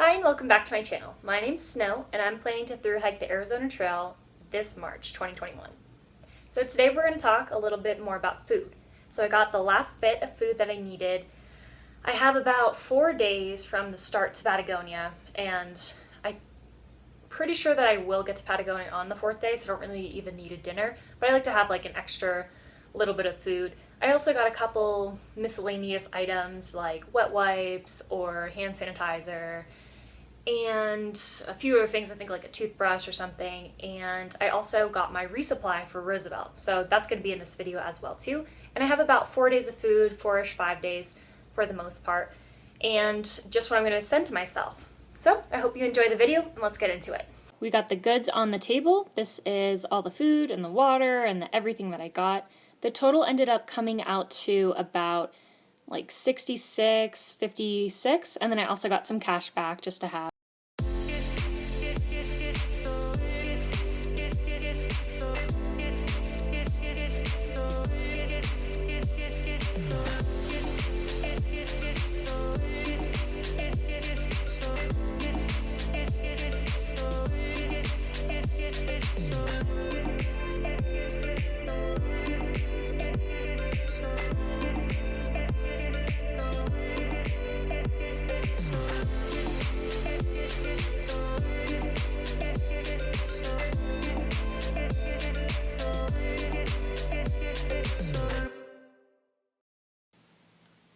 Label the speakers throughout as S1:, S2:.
S1: Hi and welcome back to my channel. My name's Snow and I'm planning to through hike the Arizona Trail this March 2021. So today we're going to talk a little bit more about food. So I got the last bit of food that I needed. I have about 4 days from the start to Patagonia, and I'm pretty sure that I will get to Patagonia on the 4th day, so I don't really even need a dinner, but I like to have like an extra little bit of food. I also got a couple miscellaneous items like wet wipes or hand sanitizer and a few other things, I think like a toothbrush or something, and I also got my resupply for Roosevelt, so that's going to be in this video as well too. And I have about 4 days of food, 4-ish, 5 days for the most part, and just what I'm going to send to myself. So I hope you enjoy the video and let's get into it. We got the goods on the table. This is all the food and the water and everything that I got. The total ended up coming out to about like 66, 56, and then I also got some cash back just to have.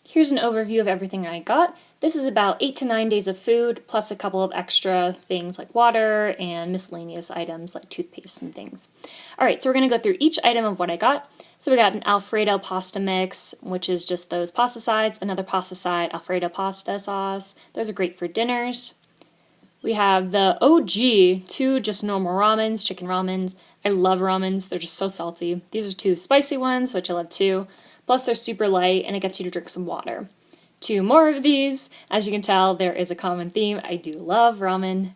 S1: Here's an overview of everything I got. This is about 8 to 9 days of food, plus a couple of extra things like water and miscellaneous items like toothpaste and things. Alright, so we're going to go through each item of what I got. So we got an Alfredo pasta mix, which is just those pasta sides, another pasta side, Alfredo pasta sauce. Those are great for dinners. We have the OG, 2 just normal ramens, chicken ramens. I love ramens, they're just so salty. These are 2 spicy ones, which I love too. Plus they're super light and it gets you to drink some water. 2 more of these. As you can tell, there is a common theme. I do love ramen.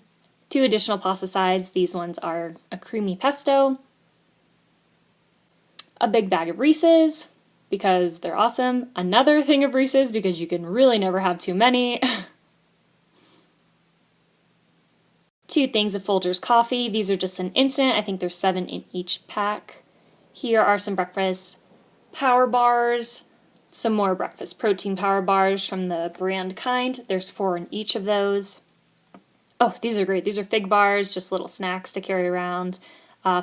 S1: 2 additional pasta sides. These ones are a creamy pesto. A big bag of Reese's because they're awesome. Another thing of Reese's because you can really never have too many. 2 things of Folgers coffee. These are just an instant. I think there's 7 in each pack. Here are some breakfast power bars, some more breakfast protein power bars from the brand Kind. There's 4 in each of those. Oh, these are great. These are fig bars, just little snacks to carry around.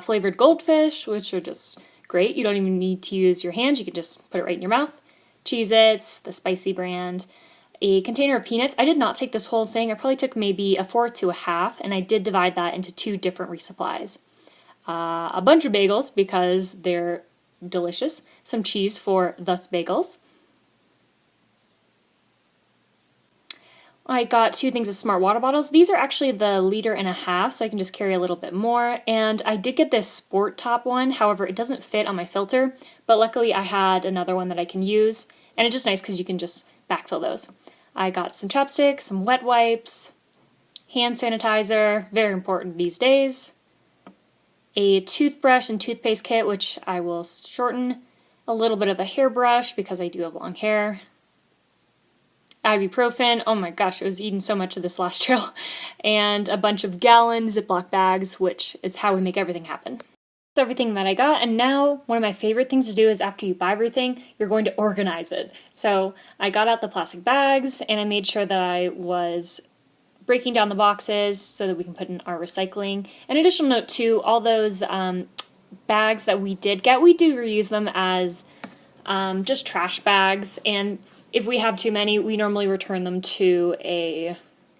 S1: Flavored goldfish, which are just great. You don't even need to use your hands. You can just put it right in your mouth. Cheez-Its, the spicy brand. A container of peanuts. I did not take this whole thing. I probably took maybe a 4th to a half, and I did divide that into 2 different resupplies. A bunch of bagels because they're delicious. Some cheese for thus bagels. I got 2 things of smart water bottles. These are actually the 1.5 liters, so I can just carry a little bit more. And I did get this sport top one, however it doesn't fit on my filter, but luckily I had another one that I can use, and it's just nice because you can just backfill those. I got some chopsticks, some wet wipes, hand sanitizer, very important these days, a toothbrush and toothpaste kit, which I will shorten, a little bit of a hairbrush because I do have long hair, ibuprofen, oh my gosh, I was eating so much of this last trail, and a bunch of gallon Ziploc bags, which is how we make everything happen. That's everything that I got, and now one of my favorite things to do is after you buy everything, you're going to organize it. So I got out the plastic bags, and I made sure that I was breaking down the boxes so that we can put in our recycling. An additional note too, all those bags that we did get, we do reuse them as just trash bags, and if we have too many, we normally return them to I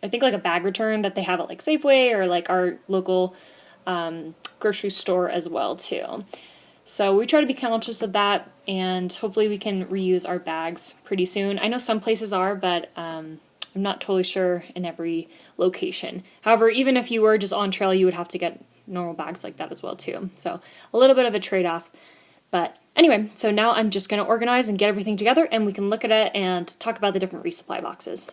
S1: think like a bag return that they have at like Safeway or like our local grocery store as well too. So we try to be conscious of that, and hopefully we can reuse our bags pretty soon. I know some places are, but I'm not totally sure in every location. However, even if you were just on trail, you would have to get normal bags like that as well too. So a little bit of a trade-off. But anyway, so now I'm just going to organize and get everything together, and we can look at it and talk about the different resupply boxes.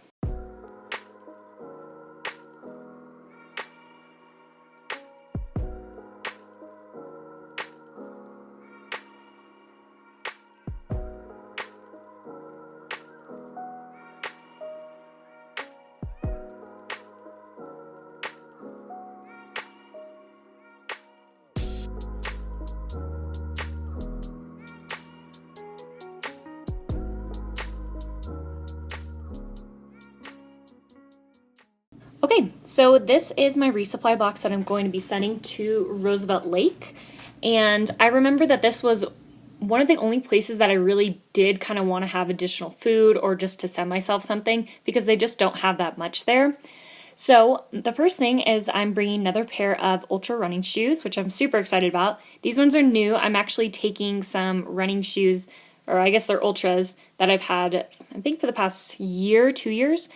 S1: Okay, so this is my resupply box that I'm going to be sending to Roosevelt Lake. And I remember that this was one of the only places that I really did kind of want to have additional food or just to send myself something because they just don't have that much there. So the first thing is I'm bringing another pair of Ultra running shoes, which I'm super excited about. These ones are new. I'm actually taking some running shoes, or I guess they're Ultras, that I've had, I think, for the past year, 2 years.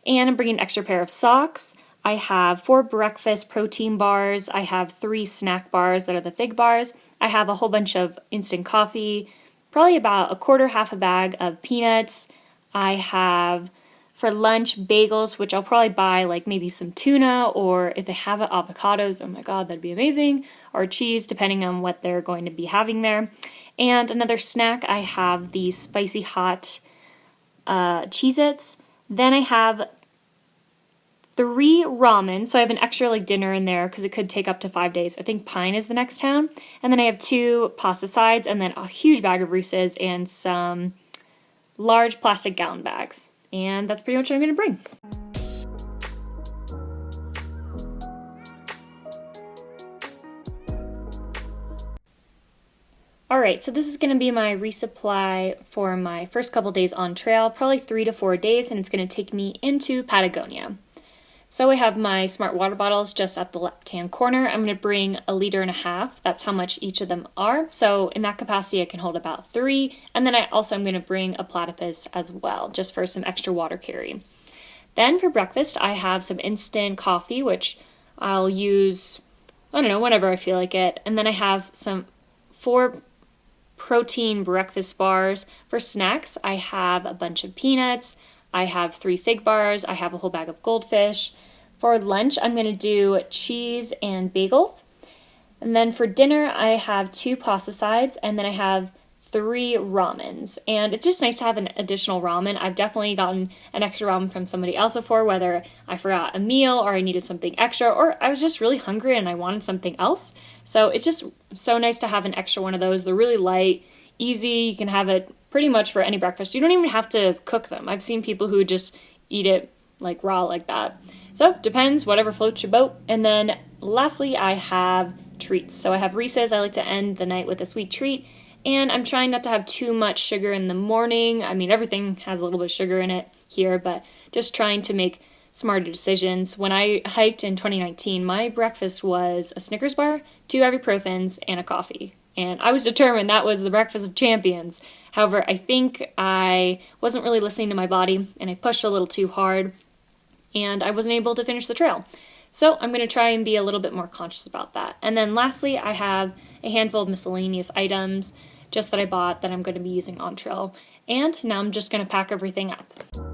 S1: And I'm bringing an extra pair of socks. I have 4 breakfast protein bars. I have 3 snack bars that are the Fig bars. I have a whole bunch of instant coffee, probably about a quarter, half a bag of peanuts. I have for lunch bagels, which I'll probably buy like maybe some tuna, or if they have avocados, oh my god, that'd be amazing, or cheese, depending on what they're going to be having there. And another snack, I have the spicy hot Cheez-Its. Then I have 3 ramen, so I have an extra like dinner in there because it could take up to 5 days. I think Pine is the next town. And then I have 2 pasta sides and then a huge bag of Reese's and some large plastic gallon bags. And that's pretty much what I'm going to bring. Alright, so this is going to be my resupply for my first couple days on trail, probably 3 to 4 days, and it's going to take me into Patagonia. So I have my smart water bottles just at the left-hand corner. I'm going to bring 1.5 liters. That's how much each of them are. So in that capacity, I can hold about 3. And then I also am going to bring a platypus as well, just for some extra water carry. Then for breakfast, I have some instant coffee, which I'll use, I don't know, whenever I feel like it. And then I have some 4 protein breakfast bars. For snacks, I have a bunch of peanuts, I have 3 Fig bars, I have a whole bag of goldfish. For lunch, I'm going to do cheese and bagels. And then for dinner, I have 2 pasta sides, and then I have 3 ramens. And it's just nice to have an additional ramen. I've definitely gotten an extra ramen from somebody else before, whether I forgot a meal or I needed something extra, or I was just really hungry and I wanted something else. So it's just so nice to have an extra one of those. They're really light, easy. You can have it pretty much for any breakfast. You don't even have to cook them. I've seen people who just eat it like raw like that. So depends, whatever floats your boat. And then lastly, I have treats. So I have Reese's. I like to end the night with a sweet treat. And I'm trying not to have too much sugar in the morning. I mean, everything has a little bit of sugar in it here, but just trying to make smarter decisions. When I hiked in 2019, my breakfast was a Snickers bar, 2 ibuprofens, and a coffee. And I was determined that was the breakfast of champions. However, I think I wasn't really listening to my body, and I pushed a little too hard, and I wasn't able to finish the trail. So I'm going to try and be a little bit more conscious about that. And then lastly, I have a handful of miscellaneous items just that I bought that I'm going to be using on trail. And now I'm just going to pack everything up.